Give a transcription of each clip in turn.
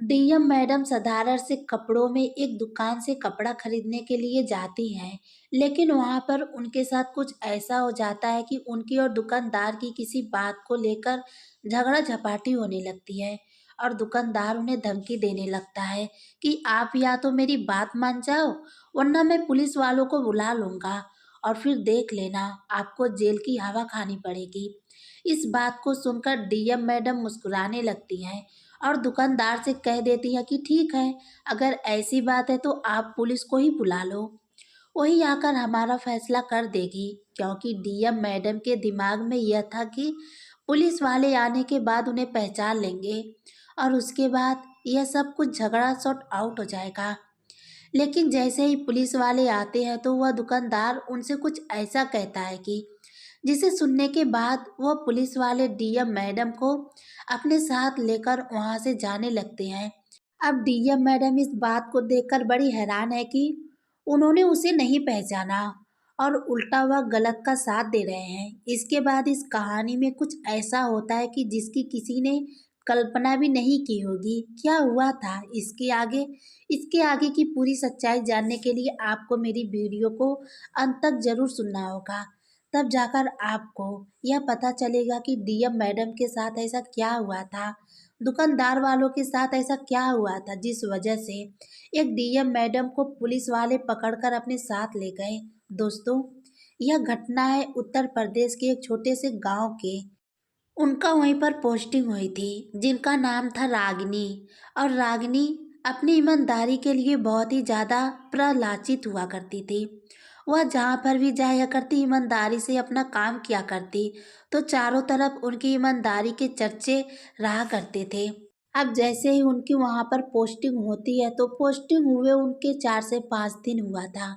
DM madam साधारण से कपड़ों में एक दुकान से कपड़ा खरीदने के लिए जाती हैं, लेकिन वहां पर उनके साथ कुछ ऐसा हो जाता है कि उनकी और दुकानदार की किसी बात को लेकर झगड़ा झपाटी होने लगती है। और दुकानदार उन्हें धमकी देने लगता है कि आप या तो मेरी बात मान जाओ, वरना मैं पुलिस वालों को बुला लूंगा और फिर देख लेना, आपको जेल की हवा खानी पड़ेगी। इस बात को सुनकर डीएम मैडम मुस्कुराने लगती हैं और दुकानदार से कह देती है कि ठीक है, अगर ऐसी बात है तो आप पुलिस को ही बुला लो, वही आकर हमारा फैसला कर देगी। क्योंकि डीएम मैडम के दिमाग में यह था कि पुलिस वाले आने के बाद उन्हें पहचान लेंगे और उसके बाद यह सब कुछ झगड़ा सॉर्ट आउट हो जाएगा। लेकिन जैसे ही पुलिस वाले आते हैं तो वह दुकानदार उनसे कुछ ऐसा कहता है कि जिसे सुनने के बाद वह पुलिस वाले डीएम मैडम को अपने साथ लेकर वहां से जाने लगते हैं। अब डीएम मैडम इस बात को देखकर बड़ी हैरान है कि उन्होंने उसे नहीं पहचाना और उल्टा वह गलत का साथ दे रहे हैं। इसके बाद इस कहानी में कुछ ऐसा होता है कि जिसकी किसी ने कल्पना भी नहीं की होगी। क्या हुआ था इसके आगे की पूरी सच्चाई जानने के लिए आपको मेरी वीडियो को अंत तक जरूर सुनना होगा। तब जाकर आपको यह पता चलेगा कि डीएम मैडम के साथ ऐसा क्या हुआ था, दुकानदार वालों के साथ ऐसा क्या हुआ था जिस वजह से एक डीएम मैडम को पुलिस वाले पकड़कर अपने साथ ले गए। दोस्तों, यह घटना है उत्तर प्रदेश के एक छोटे से गांव के। उनका वहीं पर पोस्टिंग हुई थी, जिनका नाम था रागिनी। और रागिनी अपनी ईमानदारी के लिए बहुत ही ज़्यादा प्रलाचित हुआ करती थी। वह जहाँ पर भी जाया करती ईमानदारी से अपना काम किया करती, तो चारों तरफ उनकी ईमानदारी के चर्चे रहा करते थे। अब जैसे ही उनकी वहाँ पर पोस्टिंग होती है तो पोस्टिंग हुए उनके 4 से 5 दिन हुआ था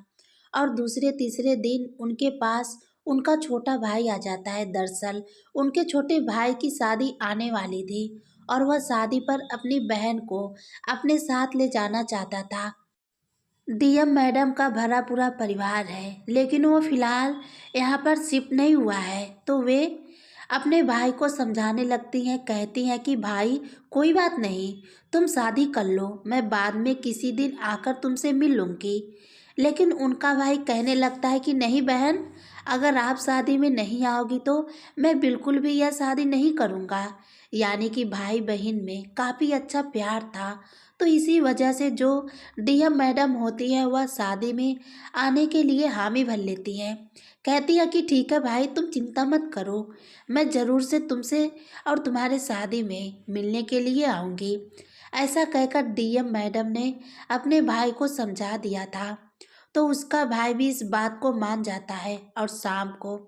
और दूसरे तीसरे दिन उनके पास उनका छोटा भाई आ जाता है। दरअसल उनके छोटे भाई की शादी आने वाली थी और वह शादी पर अपनी बहन को अपने साथ ले जाना चाहता था। डीएम मैडम का भरा पूरा परिवार है, लेकिन वो फिलहाल यहाँ पर शिफ्ट नहीं हुआ है, तो वे अपने भाई को समझाने लगती हैं। कहती हैं कि भाई, कोई बात नहीं, तुम शादी कर लो, मैं बाद में किसी दिन आकर तुमसे मिल लूँगी। लेकिन उनका भाई कहने लगता है कि नहीं बहन, अगर आप शादी में नहीं आओगी तो मैं बिल्कुल भी यह शादी नहीं करूँगा। यानी कि भाई बहन में काफ़ी अच्छा प्यार था, तो इसी वजह से जो डीएम मैडम होती है वह शादी में आने के लिए हामी भर लेती हैं। कहती है कि ठीक है भाई, तुम चिंता मत करो, मैं ज़रूर से तुमसे और तुम्हारे शादी में मिलने के लिए आऊँगी। ऐसा कहकर डीएम मैडम ने अपने भाई को समझा दिया था, तो उसका भाई भी इस बात को मान जाता है और शाम को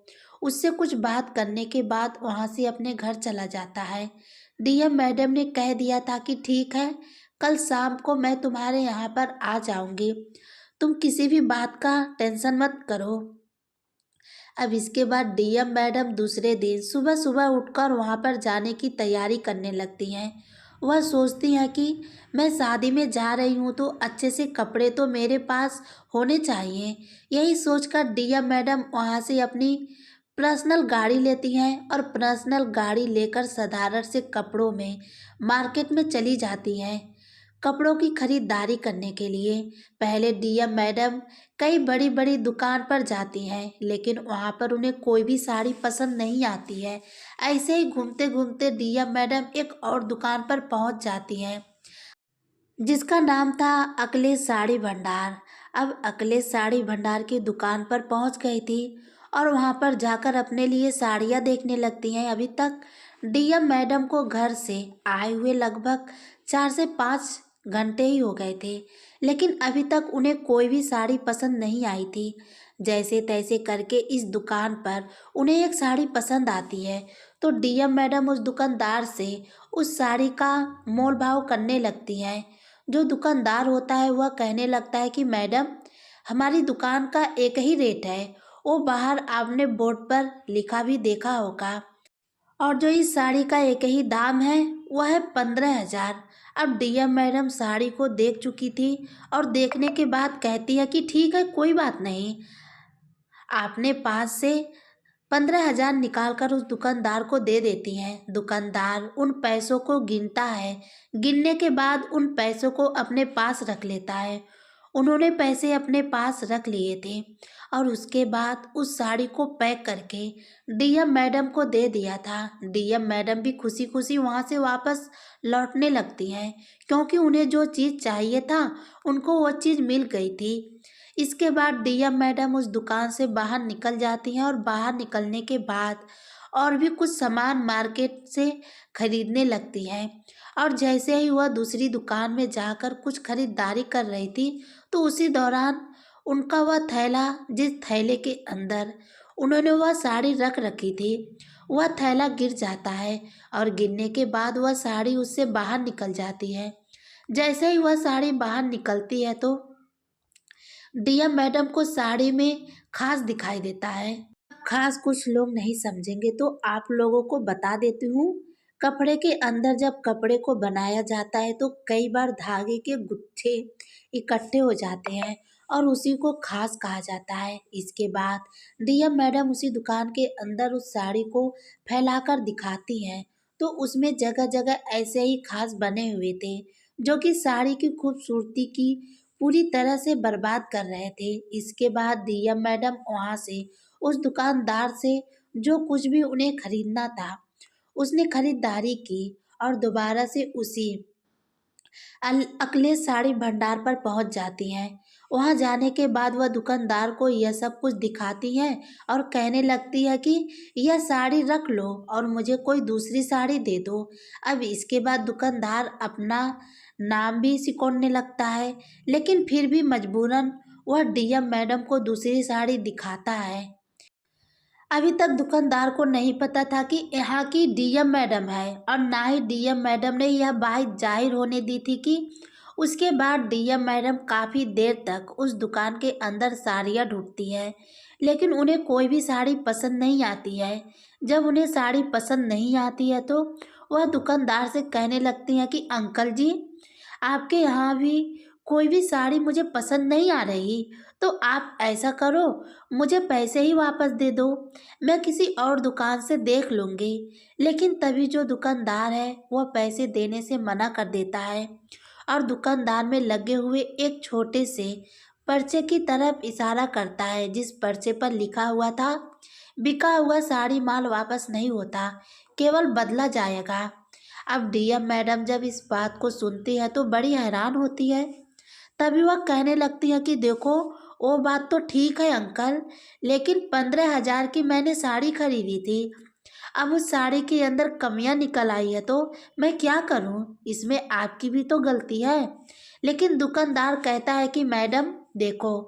उससे कुछ बात करने के बाद वहाँ से अपने घर चला जाता है। डीएम मैडम ने कह दिया था कि ठीक है, कल शाम को मैं तुम्हारे यहाँ पर आ जाऊँगी, तुम किसी भी बात का टेंशन मत करो। अब इसके बाद डीएम मैडम दूसरे दिन सुबह सुबह उठकर वहाँ पर जाने की तैयारी करने लगती हैं। वह सोचती हैं कि मैं शादी में जा रही हूँ तो अच्छे से कपड़े तो मेरे पास होने चाहिए। यही सोचकर डीएम मैडम वहाँ से अपनी पर्सनल गाड़ी लेती हैं और पर्सनल गाड़ी लेकर साधारण से कपड़ों में मार्केट में चली जाती हैं कपड़ों की खरीदारी करने के लिए। पहले डीएम मैडम कई बड़ी बड़ी दुकान पर जाती हैं, लेकिन वहाँ पर उन्हें कोई भी साड़ी पसंद नहीं आती है। ऐसे ही घूमते घूमते डीएम मैडम एक और दुकान पर पहुँच जाती हैं, जिसका नाम था अखिलेश साड़ी भंडार। अब अखिलेश साड़ी भंडार की दुकान पर पहुंच गई थी और वहां पर जाकर अपने लिए साड़ियां देखने लगती हैं। अभी तक डीएम मैडम को घर से आए हुए लगभग 4 से 5 घंटे ही हो गए थे, लेकिन अभी तक उन्हें कोई भी साड़ी पसंद नहीं आई थी। जैसे तैसे करके इस दुकान पर उन्हें एक साड़ी पसंद आती है, तो डीएम मैडम उस दुकानदार से उस साड़ी का मोल भाव करने लगती हैं। जो दुकानदार होता है वह कहने लगता है कि मैडम, हमारी दुकान का एक ही रेट है, वो बाहर आपने बोर्ड पर लिखा भी देखा होगा, और जो इस साड़ी का एक ही दाम है वह है 15,000। अब डीएम मैडम साड़ी को देख चुकी थी और देखने के बाद कहती है कि ठीक है, कोई बात नहीं, आपने 5 से 15,000 निकालकर उस दुकानदार को दे देती हैं। दुकानदार उन पैसों को गिनता है। गिनने के बाद उन पैसों को अपने पास रख लेता है। उन्होंने पैसे अपने पास रख लिए थे और उसके बाद उस साड़ी को पैक करके डीएम मैडम को दे दिया था। डीएम मैडम भी खुशी खुशी वहाँ से वापस लौटने लगती हैं, क्योंकि उन्हें जो चीज़ चाहिए था उनको वो चीज़ मिल गई थी। इसके बाद डीएम मैडम उस दुकान से बाहर निकल जाती हैं और बाहर निकलने के बाद और भी कुछ सामान मार्केट से खरीदने लगती हैं। और जैसे ही वह दूसरी दुकान में जाकर कुछ खरीदारी कर रही थी, तो उसी दौरान उनका वह थैला, जिस थैले के अंदर उन्होंने वह साड़ी रख रखी थी, वह थैला गिर जाता है और गिरने के बाद वह साड़ी उससे बाहर निकल जाती है। जैसे ही वह साड़ी बाहर निकलती है तो डीएम मैडम को साड़ी में खास दिखाई देता है। खास कुछ लोग नहीं समझेंगे तो आप लोगों को बता देती हूँ। कपड़े के अंदर जब कपड़े को बनाया जाता है तो कई बार धागे के गुच्छे इकट्ठे हो जाते हैं और उसी को खास कहा जाता है। इसके बाद डीएम मैडम उसी दुकान के अंदर उस साड़ी को फैलाकर दिखाती हैं, तो उसमें जगह जगह ऐसे ही खास बने हुए थे, जो कि साड़ी की खूबसूरती की पूरी तरह से बर्बाद कर रहे थे। इसके बाद डीएम मैडम वहाँ से उस दुकानदार से जो कुछ भी उन्हें खरीदना था, उसने खरीदारी की और दोबारा से उसी अगले साड़ी भंडार पर पहुंच जाती हैं। वहां जाने के बाद वह दुकानदार को यह सब कुछ दिखाती हैं और कहने लगती है कि यह साड़ी रख लो और मुझे कोई दूसरी साड़ी दे दो। अब इसके बाद दुकानदार अपना नाम भी सिकोड़ने लगता है, लेकिन फिर भी मजबूरन वह डीएम मैडम को दूसरी साड़ी दिखाता है। अभी तक दुकानदार को नहीं पता था कि यहाँ की डीएम मैडम है, और ना ही डीएम मैडम ने यह बात जाहिर होने दी थी कि उसके बाद डीएम मैडम काफ़ी देर तक उस दुकान के अंदर साड़ियाँ ढूंढती है, लेकिन उन्हें कोई भी साड़ी पसंद नहीं आती है। जब उन्हें साड़ी पसंद नहीं आती है तो वह दुकानदार से कहने लगती हैं कि अंकल जी, आपके यहाँ भी कोई भी साड़ी मुझे पसंद नहीं आ रही, तो आप ऐसा करो, मुझे पैसे ही वापस दे दो, मैं किसी और दुकान से देख लूँगी। लेकिन तभी जो दुकानदार है वह पैसे देने से मना कर देता है और दुकानदार में लगे हुए एक छोटे से पर्चे की तरफ इशारा करता है, जिस पर्चे पर लिखा हुआ था, बिका हुआ साड़ी माल वापस नहीं होता, केवल बदला जाएगा। अब डीएम मैडम जब इस बात को सुनती है तो बड़ी हैरान होती है। तभी वह कहने लगती है कि देखो, वो बात तो ठीक है अंकल, लेकिन 15,000 की मैंने साड़ी खरीदी थी। अब उस साड़ी के अंदर कमियां निकल आई है तो मैं क्या करूं? इसमें आपकी भी तो गलती है। लेकिन दुकानदार कहता है कि मैडम देखो,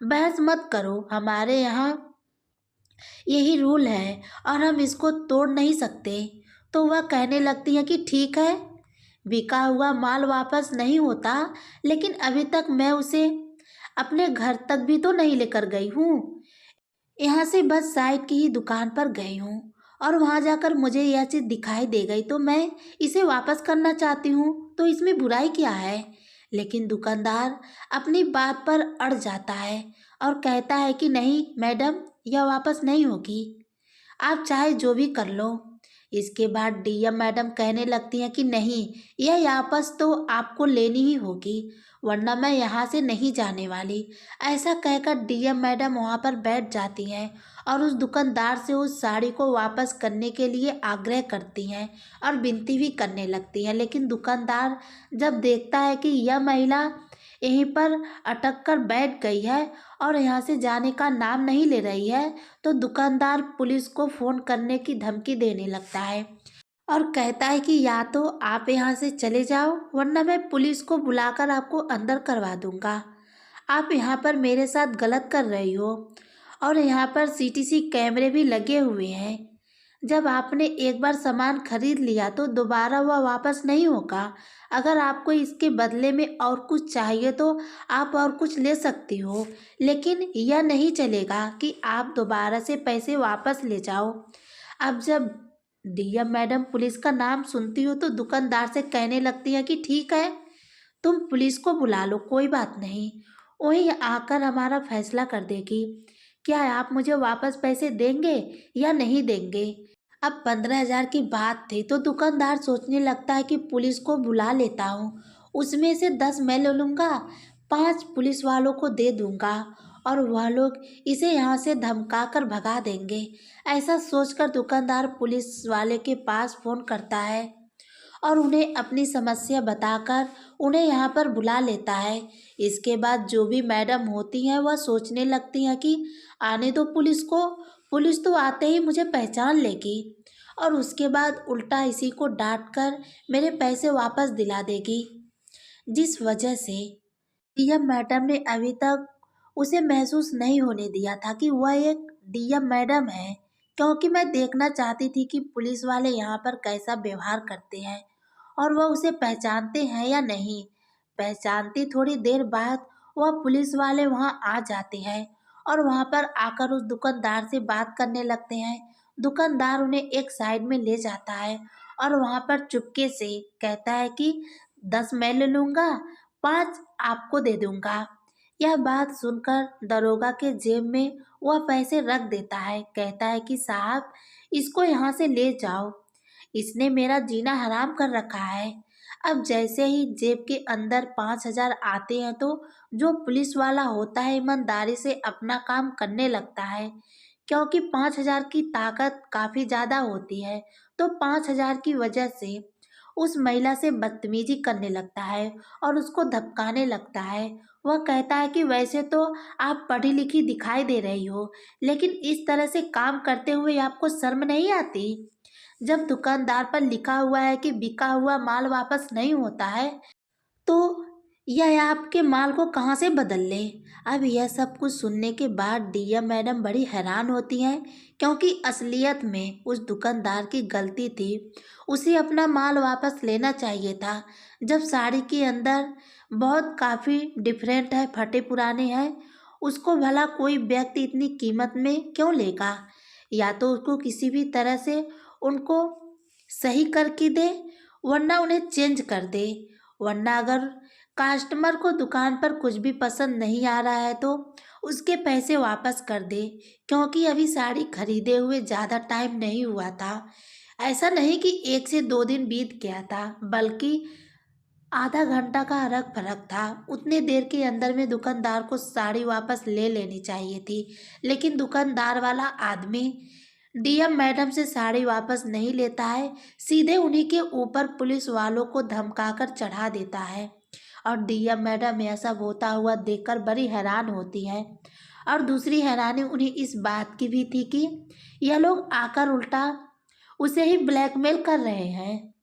बहस मत करो, हमारे यहाँ यही रूल है और हम इसको तोड़ नहीं सकते। तो वह कहने लगती है कि ठीक है, बिका हुआ माल वापस नहीं होता, लेकिन अभी तक मैं उसे अपने घर तक भी तो नहीं लेकर गई हूँ। यहाँ से बस साइड की ही दुकान पर गई हूँ और वहाँ जाकर मुझे यह चीज़ दिखाई दे गई तो मैं इसे वापस करना चाहती हूँ, तो इसमें बुराई क्या है? लेकिन दुकानदार अपनी बात पर अड़ जाता है और कहता है कि नहीं मैडम, यह वापस नहीं होगी, आप चाहे जो भी कर लो। इसके बाद डीएम मैडम कहने लगती हैं कि नहीं, यह वापस तो आपको लेनी ही होगी, वरना मैं यहाँ से नहीं जाने वाली। ऐसा कहकर डीएम मैडम वहाँ पर बैठ जाती हैं और उस दुकानदार से उस साड़ी को वापस करने के लिए आग्रह करती हैं और विनती भी करने लगती हैं। लेकिन दुकानदार जब देखता है कि यह महिला यहीं पर अटक कर बैठ गई है और यहाँ से जाने का नाम नहीं ले रही है, तो दुकानदार पुलिस को फ़ोन करने की धमकी देने लगता है और कहता है कि या तो आप यहाँ से चले जाओ, वरना मैं पुलिस को बुलाकर आपको अंदर करवा दूँगा। आप यहाँ पर मेरे साथ गलत कर रही हो और यहाँ पर सीटीसी कैमरे भी लगे हुए हैं। जब आपने एक बार सामान खरीद लिया तो दोबारा वह वापस नहीं होगा। अगर आपको इसके बदले में और कुछ चाहिए तो आप और कुछ ले सकती हो, लेकिन यह नहीं चलेगा कि आप दोबारा से पैसे वापस ले जाओ। अब जब डीएम मैडम पुलिस का नाम सुनती हो तो दुकानदार से कहने लगती है कि ठीक है, तुम पुलिस को बुला लो, कोई बात नहीं, वही आकर हमारा फैसला कर देगी। क्या आप मुझे वापस पैसे देंगे या नहीं देंगे? अब 15,000 की बात थी तो दुकानदार सोचने लगता है कि पुलिस को बुला लेता हूँ, उसमें से 10 मैं ले लूँगा, 5 पुलिस वालों को दे दूँगा और वह लोग इसे यहाँ से धमका कर भगा देंगे। ऐसा सोचकर दुकानदार पुलिस वाले के पास फ़ोन करता है और उन्हें अपनी समस्या बताकर उन्हें यहाँ पर बुला लेता है। इसके बाद जो भी मैडम होती हैं वह सोचने लगती हैं कि आने दो पुलिस को, पुलिस तो आते ही मुझे पहचान लेगी और उसके बाद उल्टा इसी को डांट कर मेरे पैसे वापस दिला देगी। जिस वजह से डीएम मैडम ने अभी तक उसे महसूस नहीं होने दिया था कि वह एक डीएम मैडम है, क्योंकि मैं देखना चाहती थी कि पुलिस वाले यहाँ पर कैसा व्यवहार करते हैं और वह उसे पहचानते हैं या नहीं। पहचानती थोड़ी देर बाद वह पुलिस वाले वहाँ आ जाते हैं और वहाँ पर आकर उस दुकानदार से बात करने लगते हैं। दुकानदार उन्हें एक साइड में ले जाता है और वहाँ पर चुपके से कहता है कि 10 मैं ले लूँगा, 5 आपको दे दूँगा। यह बात सुनकर दरोगा के जेब में वह पैसे रख देता है। कहता है कि साहब, इसको यहाँ से ले जाओ, इसने मेरा जीना हराम कर रखा है। अब जैसे ही जेब के अंदर 5,000 आते हैं तो जो पुलिस वाला होता है ईमानदारी से अपना काम करने लगता है, क्योंकि 5,000 की ताकत काफ़ी ज़्यादा होती है। तो 5,000 की वजह से उस महिला से बदतमीजी करने लगता है और उसको धमकाने लगता है। वह कहता है कि वैसे तो आप पढ़ी लिखी दिखाई दे रही हो, लेकिन इस तरह से काम करते हुए आपको शर्म नहीं आती? जब दुकानदार पर लिखा हुआ है कि बिका हुआ माल वापस नहीं होता है, तो यह आपके माल को कहाँ से बदल ले? अब यह सब कुछ सुनने के बाद डीएम मैडम बड़ी हैरान होती हैं, क्योंकि असलियत में उस दुकानदार की गलती थी। उसे अपना माल वापस लेना चाहिए था। जब साड़ी के अंदर बहुत काफ़ी डिफरेंट है, फटे पुराने हैं, उसको भला कोई व्यक्ति इतनी कीमत में क्यों लेगा? या तो उसको किसी भी तरह से उनको सही करके दे, वरना उन्हें चेंज कर दे। वरना अगर कस्टमर को दुकान पर कुछ भी पसंद नहीं आ रहा है तो उसके पैसे वापस कर दे, क्योंकि अभी साड़ी खरीदे हुए ज़्यादा टाइम नहीं हुआ था। ऐसा नहीं कि 1 से 2 दिन बीत गया था, बल्कि आधा घंटा का फर्क फर्क था। उतने देर के अंदर में दुकानदार को साड़ी वापस ले लेनी चाहिए थी, लेकिन दुकानदार वाला आदमी डीएम मैडम से साड़ी वापस नहीं लेता है, सीधे उन्हीं के ऊपर पुलिस वालों को धमकाकर चढ़ा देता है। और डीएम मैडम यह सब होता हुआ देखकर बड़ी हैरान होती है। और दूसरी हैरानी उन्हें इस बात की भी थी कि यह लोग आकर उल्टा उसे ही ब्लैकमेल कर रहे हैं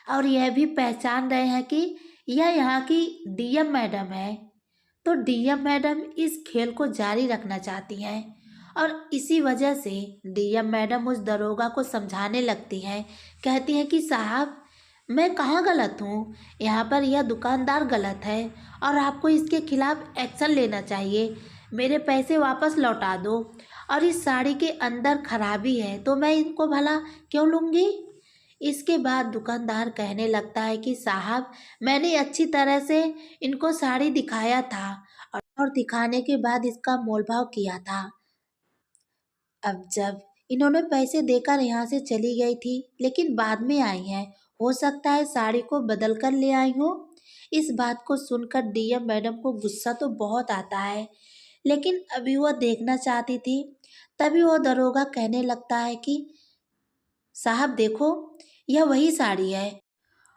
और यह भी पहचान रहे हैं कि यह यहाँ की डीएम मैडम है। तो डीएम मैडम इस खेल को जारी रखना चाहती हैं और इसी वजह से डीएम मैडम उस दरोगा को समझाने लगती हैं। कहती हैं कि साहब, मैं कहाँ गलत हूँ? यहाँ पर यह दुकानदार गलत है और आपको इसके खिलाफ एक्शन लेना चाहिए। मेरे पैसे वापस लौटा दो और इस साड़ी के अंदर खराबी है तो मैं इनको भला क्यों लूँगी? इसके बाद दुकानदार कहने लगता है कि साहब, मैंने अच्छी तरह से इनको साड़ी दिखाया था और दिखाने के बाद इसका मोलभाव किया था। अब जब इन्होंने पैसे देकर यहाँ से चली गई थी, लेकिन बाद में आई हैं, हो सकता है साड़ी को बदल कर ले आई हो। इस बात को सुनकर डीएम मैडम को गुस्सा तो बहुत आता है, लेकिन अभी वह देखना चाहती थी। तभी वो दरोगा कहने लगता है कि साहब देखो, यह वही साड़ी है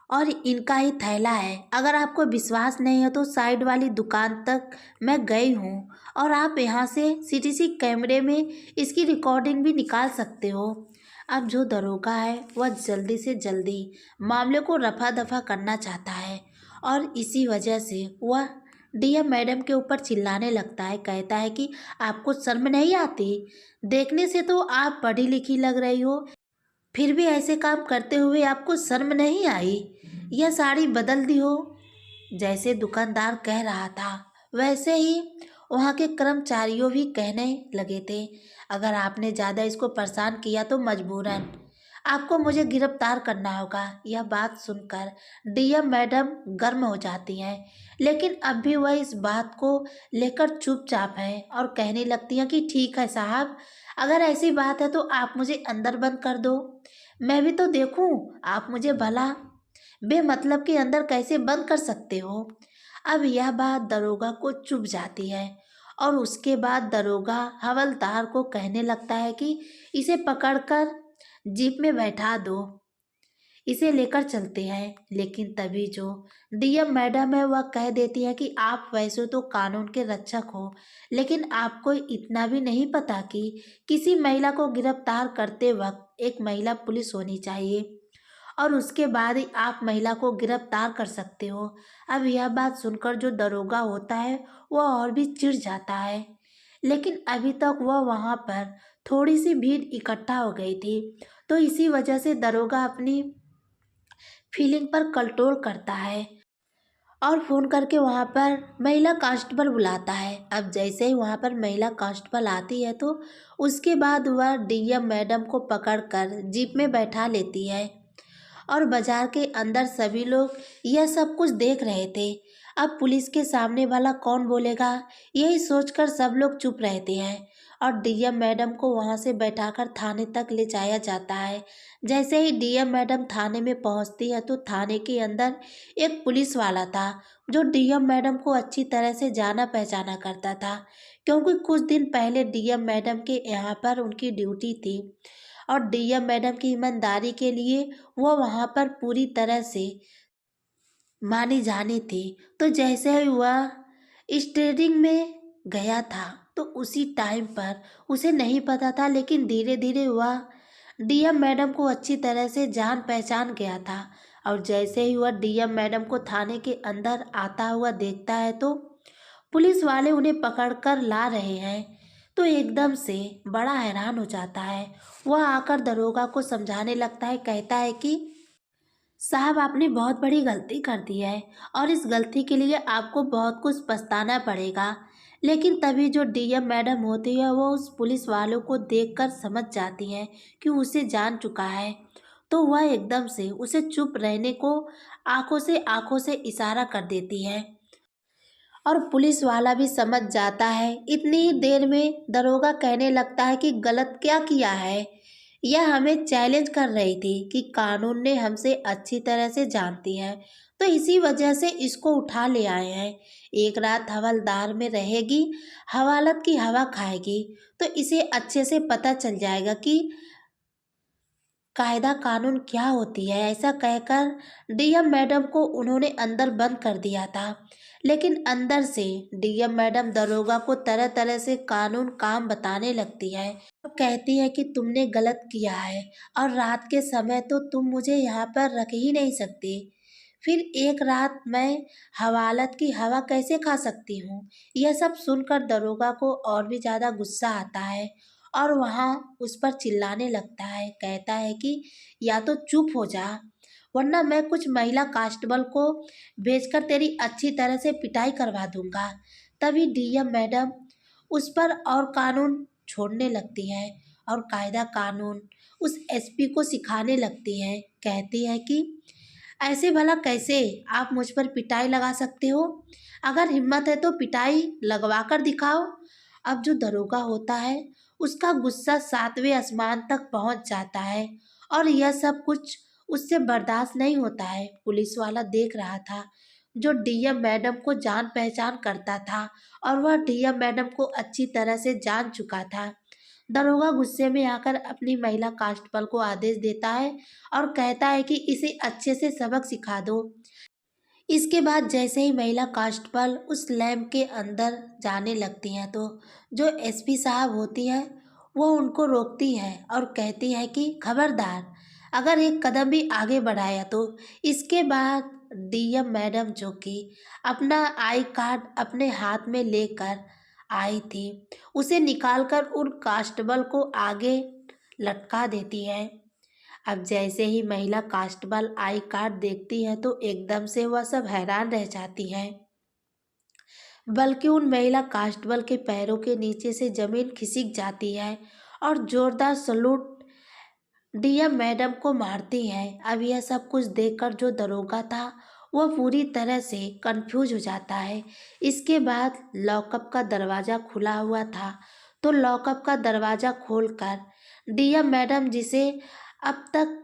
और इनका ही थैला है। अगर आपको विश्वास नहीं है तो साइड वाली दुकान तक मैं गई हूँ और आप यहाँ से सीसीटीवी कैमरे में इसकी रिकॉर्डिंग भी निकाल सकते हो। अब जो दरोगा है वह जल्दी से जल्दी मामले को रफा दफा करना चाहता है और इसी वजह से वह डीएम मैडम के ऊपर चिल्लाने लगता है। कहता है कि आपको शर्म नहीं आती? देखने से तो आप पढ़ी लिखी लग रही हो, फिर भी ऐसे काम करते हुए आपको शर्म नहीं आई? यह साड़ी बदल दी हो? जैसे दुकानदार कह रहा था वैसे ही वहाँ के कर्मचारियों भी कहने लगे थे। अगर आपने ज़्यादा इसको परेशान किया तो मजबूरन आपको मुझे गिरफ्तार करना होगा। यह बात सुनकर डीएम मैडम गर्म हो जाती हैं, लेकिन अब भी वह इस बात को लेकर चुपचाप हैं और कहने लगती हैं कि ठीक है साहब, अगर ऐसी बात है तो आप मुझे अंदर बंद कर दो, मैं भी तो देखूं आप मुझे भला बेमतलब के अंदर कैसे बंद कर सकते हो। अब यह बात दरोगा को चुभ जाती है और उसके बाद दरोगा हवलदार को कहने लगता है कि इसे पकड़कर जीप में बैठा दो, इसे लेकर चलते हैं। लेकिन तभी जो डीएम मैडम है वह कह देती है कि आप वैसे तो कानून के रक्षक हो, लेकिन आपको इतना भी नहीं पता कि किसी महिला को गिरफ्तार करते वक्त एक महिला पुलिस होनी चाहिए और उसके बाद ही आप महिला को गिरफ्तार कर सकते हो। अब यह बात सुनकर जो दरोगा होता है वह और भी चिढ़ जाता है, लेकिन अभी तक वह वहाँ पर थोड़ी सी भीड़ इकट्ठा हो गई थी, तो इसी वजह से दरोगा अपनी फीलिंग पर कंट्रोल करता है और फ़ोन करके वहाँ पर महिला कांस्टेबल बुलाता है। अब जैसे ही वहाँ पर महिला कांस्टेबल आती है तो उसके बाद वह डीएम मैडम को पकड़कर जीप में बैठा लेती है और बाजार के अंदर सभी लोग यह सब कुछ देख रहे थे। अब पुलिस के सामने वाला कौन बोलेगा, यही सोचकर सब लोग चुप रहते हैं और डीएम मैडम को वहां से बैठाकर थाने तक ले जाया जाता है। जैसे ही डीएम मैडम थाने में पहुंचती है तो थाने के अंदर एक पुलिस वाला था जो डीएम मैडम को अच्छी तरह से जाना पहचाना करता था, क्योंकि कुछ दिन पहले डीएम मैडम के यहाँ पर उनकी ड्यूटी थी और डीएम मैडम की ईमानदारी के लिए वो वहाँ पर पूरी तरह से मानी जानी थी। तो जैसे ही वह स्टेडिंग में गया था तो उसी टाइम पर उसे नहीं पता था, लेकिन धीरे धीरे वह डीएम मैडम को अच्छी तरह से जान पहचान गया था और जैसे ही वह डीएम मैडम को थाने के अंदर आता हुआ देखता है तो पुलिस वाले उन्हें पकड़कर ला रहे हैं, तो एकदम से बड़ा हैरान हो जाता है। वह आकर दरोगा को समझाने लगता है, कहता है कि साहब आपने बहुत बड़ी गलती कर दी है और इस गलती के लिए आपको बहुत कुछ पछताना पड़ेगा। लेकिन तभी जो डीएम मैडम होती है वो उस पुलिस वालों को देखकर समझ जाती हैं कि उसे जान चुका है, तो वह एकदम से उसे चुप रहने को आंखों से इशारा कर देती है और पुलिस वाला भी समझ जाता है। इतनी ही देर में दरोगा कहने लगता है कि गलत क्या किया है, यह हमें चैलेंज कर रही थी कि कानून ने हमसे अच्छी तरह से जानती है, तो इसी वजह से इसको उठा ले आए हैं। एक रात हवलदार में रहेगी, हवालत की हवा खाएगी, तो इसे अच्छे से पता चल जाएगा कि कायदा कानून क्या होती है। ऐसा कहकर डीएम मैडम को उन्होंने अंदर बंद कर दिया था, लेकिन अंदर से डीएम मैडम दरोगा को तरह तरह से कानून काम बताने लगती है। तो कहती है कि तुमने गलत किया है और रात के समय तो तुम मुझे यहाँ पर रख ही नहीं सकती, फिर एक रात मैं हवालत की हवा कैसे खा सकती हूँ। यह सब सुनकर दरोगा को और भी ज़्यादा गुस्सा आता है और वहाँ उस पर चिल्लाने लगता है, कहता है कि या तो चुप हो जा, वरना मैं कुछ महिला कांस्टेबल को भेजकर तेरी अच्छी तरह से पिटाई करवा दूंगा। तभी डीएम मैडम उस पर और कानून छोड़ने लगती हैं और कायदा कानून उस एसपी को सिखाने लगती हैं। कहती है कि ऐसे भला कैसे आप मुझ पर पिटाई लगा सकते हो, अगर हिम्मत है तो पिटाई लगवा कर दिखाओ। अब जो दरोगा होता है उसका गुस्सा सातवें आसमान तक पहुंच जाता है और यह सब कुछ उससे बर्दाश्त नहीं होता है। पुलिस वाला देख रहा था जो डीएम मैडम को जान पहचान करता था और वह डीएम मैडम को अच्छी तरह से जान चुका था। दरोगा गुस्से में आकर अपनी महिला कांस्टेबल को आदेश देता है और कहता है कि इसे अच्छे से सबक सिखा दो। इसके बाद जैसे ही महिला कांस्टेबल उस लैब के अंदर जाने लगती हैं तो जो एसपी साहब होती है वो उनको रोकती है और कहती है कि खबरदार, अगर एक कदम भी आगे बढ़ाया तो। इसके बाद डीएम मैडम जो कि अपना आई कार्ड अपने हाथ में लेकर आई थी उसे निकालकर उन कांस्टेबल को आगे लटका देती है। अब जैसे ही महिला कांस्टेबल आई कार्ड देखती है तो एकदम से वह सब हैरान रह जाती हैं, बल्कि उन महिला कांस्टेबल के पैरों के नीचे से जमीन खिसक जाती है और जोरदार सलूट डीएम मैडम को मारती है। अब यह सब कुछ देखकर जो दरोगा था वह पूरी तरह से कंफ्यूज हो जाता है। इसके बाद लॉकअप का दरवाज़ा खुला हुआ था, तो लॉकअप का दरवाज़ा खोलकर डीएम मैडम, जिसे अब तक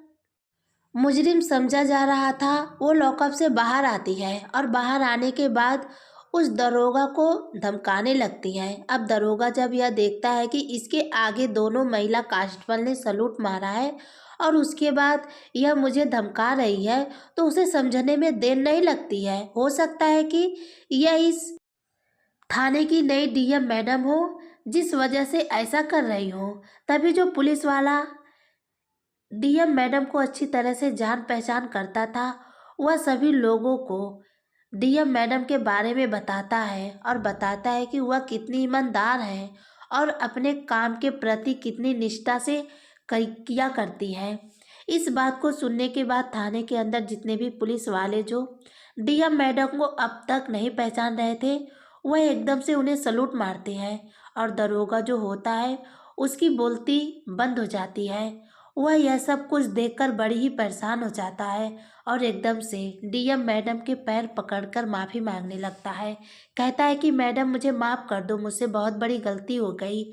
मुजरिम समझा जा रहा था, वो लॉकअप से बाहर आती है और बाहर आने के बाद उस दरोगा को धमकाने लगती है। अब दरोगा जब यह देखता है कि इसके आगे दोनों महिला कांस्टेबल ने सलूट मारा है और उसके बाद यह मुझे धमका रही है, तो उसे समझने में देर नहीं लगती है। हो सकता है कि यह इस थाने की नई डीएम मैडम हो, जिस वजह से ऐसा कर रही हो। तभी जो पुलिस वाला डीएम मैडम को अच्छी तरह से जान पहचान करता था, वह सभी लोगों को डीएम मैडम के बारे में बताता है और बताता है कि वह कितनी ईमानदार है और अपने काम के प्रति कितनी निष्ठा से किया करती है। इस बात को सुनने के बाद थाने के अंदर जितने भी पुलिस वाले जो डीएम मैडम को अब तक नहीं पहचान रहे थे, वह एकदम से उन्हें सलूट मारते हैं और दरोगा जो होता है उसकी बोलती बंद हो जाती है। वह यह सब कुछ देखकर बड़ी ही परेशान हो जाता है और एकदम से डीएम मैडम के पैर पकड़कर माफ़ी मांगने लगता है। कहता है कि मैडम, मुझे माफ़ कर दो, मुझसे बहुत बड़ी गलती हो गई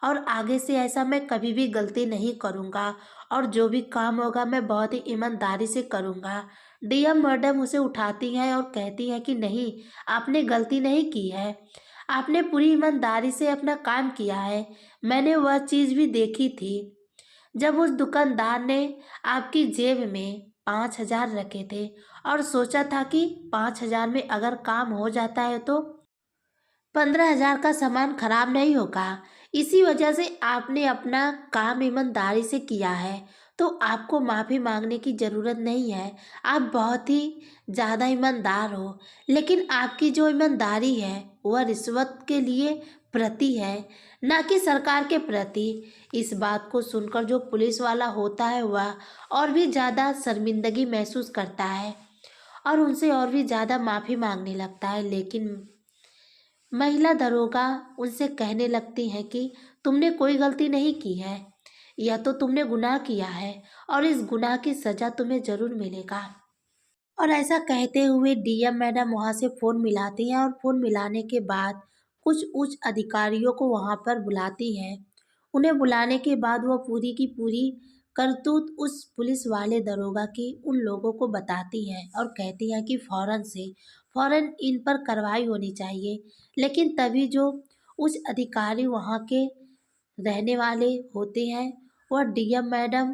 और आगे से ऐसा मैं कभी भी गलती नहीं करूँगा और जो भी काम होगा मैं बहुत ही ईमानदारी से करूँगा। डीएम मैडम उसे उठाती हैं और कहती हैं कि नहीं, आपने गलती नहीं की है, आपने पूरी ईमानदारी से अपना काम किया है। मैंने वह चीज़ भी देखी थी जब उस दुकानदार ने आपकी जेब में 5,000 रखे थे और सोचा था कि 5,000 में अगर काम हो जाता है तो 15,000 का सामान खराब नहीं होगा। इसी वजह से आपने अपना काम ईमानदारी से किया है, तो आपको माफ़ी मांगने की ज़रूरत नहीं है। आप बहुत ही ज़्यादा ईमानदार हो, लेकिन आपकी जो ईमानदारी है वह रिश्वत के लिए प्रति है, ना कि सरकार के प्रति। इस बात को सुनकर जो पुलिस वाला होता है वह और भी ज़्यादा शर्मिंदगी महसूस करता है और उनसे और भी ज़्यादा माफ़ी मांगने लगता है। लेकिन महिला दरोगा उनसे कहने लगती है कि तुमने कोई गलती नहीं की है, या तो तुमने गुनाह किया है और इस गुनाह की सज़ा तुम्हें ज़रूर मिलेगा। और ऐसा कहते हुए डीएम मैडम वहाँ से फ़ोन मिलाती हैं और फ़ोन मिलाने के बाद कुछ उच्च अधिकारियों को वहाँ पर बुलाती हैं। उन्हें बुलाने के बाद वह पूरी की पूरी करतूत उस पुलिस वाले दरोगा की उन लोगों को बताती हैं और कहती हैं कि फ़ौरन इन पर कार्रवाई होनी चाहिए। लेकिन तभी जो उच्च अधिकारी वहाँ के रहने वाले होते हैं, वह डीएम मैडम,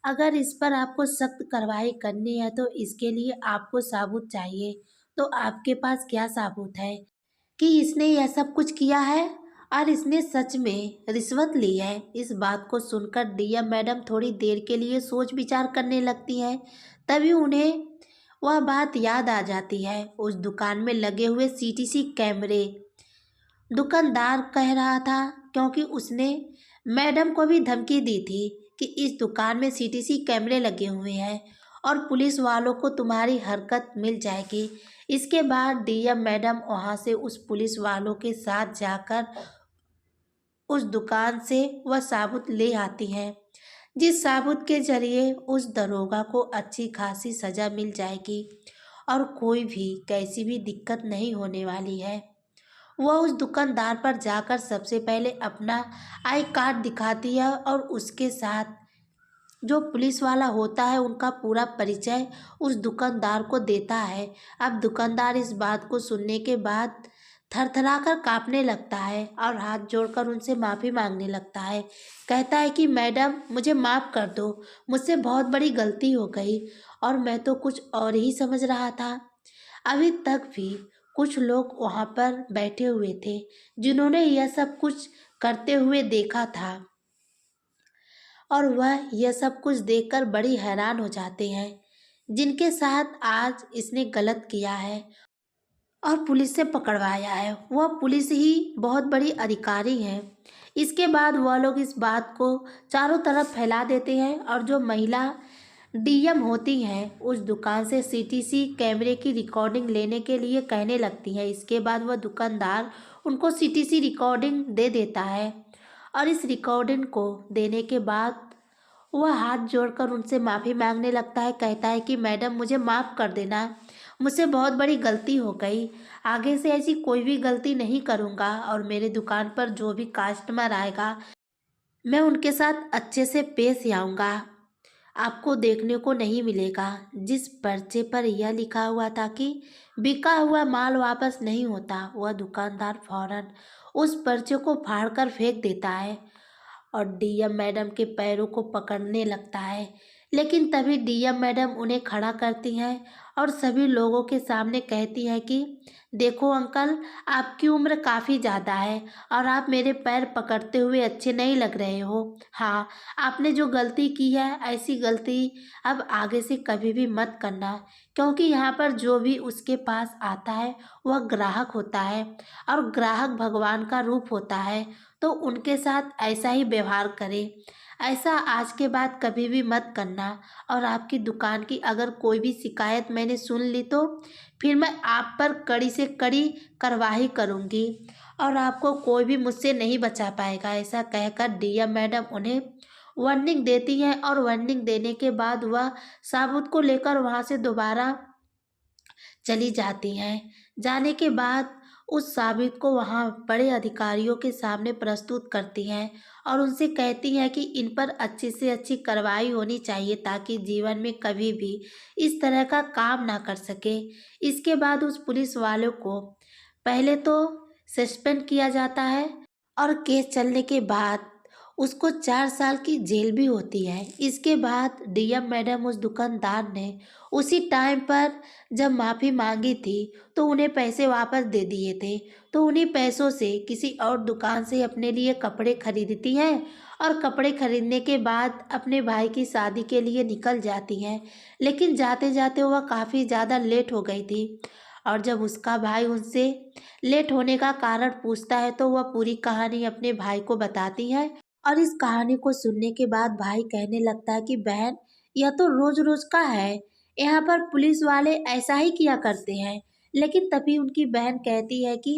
अगर इस पर आपको सख्त कार्रवाई करनी है तो इसके लिए आपको सबूत चाहिए। तो आपके पास क्या सबूत है कि इसने यह सब कुछ किया है और इसने सच में रिश्वत ली है? इस बात को सुनकर डीएम मैडम थोड़ी देर के लिए सोच विचार करने लगती हैं। तभी उन्हें वह बात याद आ जाती है, उस दुकान में लगे हुए सीटीसी कैमरे। दुकानदार कह रहा था, क्योंकि उसने मैडम को भी धमकी दी थी कि इस दुकान में सीटीसी कैमरे लगे हुए हैं और पुलिस वालों को तुम्हारी हरकत मिल जाएगी। इसके बाद डीएम मैडम वहाँ से उस पुलिस वालों के साथ जाकर उस दुकान से वह साबुत ले आती हैं, जिस साबुत के जरिए उस दरोगा को अच्छी खासी सज़ा मिल जाएगी और कोई भी कैसी भी दिक्कत नहीं होने वाली है। वह उस दुकानदार पर जाकर सबसे पहले अपना आई कार्ड दिखाती है और उसके साथ जो पुलिस वाला होता है उनका पूरा परिचय उस दुकानदार को देता है। अब दुकानदार इस बात को सुनने के बाद थरथराकर कांपने लगता है और हाथ जोड़कर उनसे माफ़ी मांगने लगता है। कहता है कि मैडम, मुझे माफ़ कर दो, मुझसे बहुत बड़ी गलती हो गई और मैं तो कुछ और ही समझ रहा था। अभी तक भी कुछ लोग वहाँ पर बैठे हुए थे जिन्होंने यह सब कुछ करते हुए देखा था और वह यह सब कुछ देखकर बड़ी हैरान हो जाते हैं, जिनके साथ आज इसने गलत किया है और पुलिस से पकड़वाया है। वह पुलिस ही बहुत बड़ी अधिकारी है। इसके बाद वह लोग इस बात को चारों तरफ फैला देते हैं और जो महिला डीएम होती हैं उस दुकान से सीटीसी कैमरे की रिकॉर्डिंग लेने के लिए कहने लगती हैं। इसके बाद वह दुकानदार उनको सीटीसी रिकॉर्डिंग दे देता है और इस रिकॉर्डिंग को देने के बाद वह हाथ जोड़कर उनसे माफ़ी मांगने लगता है, कहता है कि मैडम मुझे माफ़ कर देना, मुझसे बहुत बड़ी गलती हो गई। आगे से ऐसी कोई भी गलती नहीं करूँगा और मेरे दुकान पर जो भी कस्टमर आएगा, मैं उनके साथ अच्छे से पेश आऊँगा। आपको देखने को नहीं मिलेगा। जिस पर्चे पर यह लिखा हुआ था कि बिका हुआ माल वापस नहीं होता, वह दुकानदार फौरन उस पर्चे को फाड़कर फेंक देता है और डीएम मैडम के पैरों को पकड़ने लगता है। लेकिन तभी डीएम मैडम उन्हें खड़ा करती हैं और सभी लोगों के सामने कहती हैं कि देखो अंकल, आपकी उम्र काफ़ी ज़्यादा है और आप मेरे पैर पकड़ते हुए अच्छे नहीं लग रहे हो। हाँ, आपने जो गलती की है, ऐसी गलती अब आगे से कभी भी मत करना, क्योंकि यहाँ पर जो भी उसके पास आता है वह ग्राहक होता है और ग्राहक भगवान का रूप होता है। तो उनके साथ ऐसा ही व्यवहार करें। ऐसा आज के बाद कभी भी मत करना और आपकी दुकान की अगर कोई भी शिकायत मैंने सुन ली तो फिर मैं आप पर कड़ी से कड़ी कार्रवाई करूँगी और आपको कोई भी मुझसे नहीं बचा पाएगा। ऐसा कहकर डीएम मैडम उन्हें वार्निंग देती हैं और वार्निंग देने के बाद वह साबुत को लेकर वहाँ से दोबारा चली जाती हैं। जाने के बाद उस साबित को वहाँ बड़े अधिकारियों के सामने प्रस्तुत करती हैं और उनसे कहती हैं कि इन पर अच्छी से अच्छी कार्रवाई होनी चाहिए ताकि जीवन में कभी भी इस तरह का काम ना कर सके। इसके बाद उस पुलिस वाले को पहले तो सस्पेंड किया जाता है और केस चलने के बाद उसको 4 साल की जेल भी होती है। इसके बाद डीएम मैडम उस दुकानदार ने उसी टाइम पर जब माफ़ी मांगी थी तो उन्हें पैसे वापस दे दिए थे। तो उन्हीं पैसों से किसी और दुकान से अपने लिए कपड़े खरीदती हैं और कपड़े खरीदने के बाद अपने भाई की शादी के लिए निकल जाती हैं। लेकिन जाते जाते वह काफ़ी ज़्यादा लेट हो गई थी और जब उसका भाई उनसे लेट होने का कारण पूछता है तो वह पूरी कहानी अपने भाई को बताती है और इस कहानी को सुनने के बाद भाई कहने लगता है कि बहन, यह तो रोज रोज का है, यहाँ पर पुलिस वाले ऐसा ही किया करते हैं। लेकिन तभी उनकी बहन कहती है कि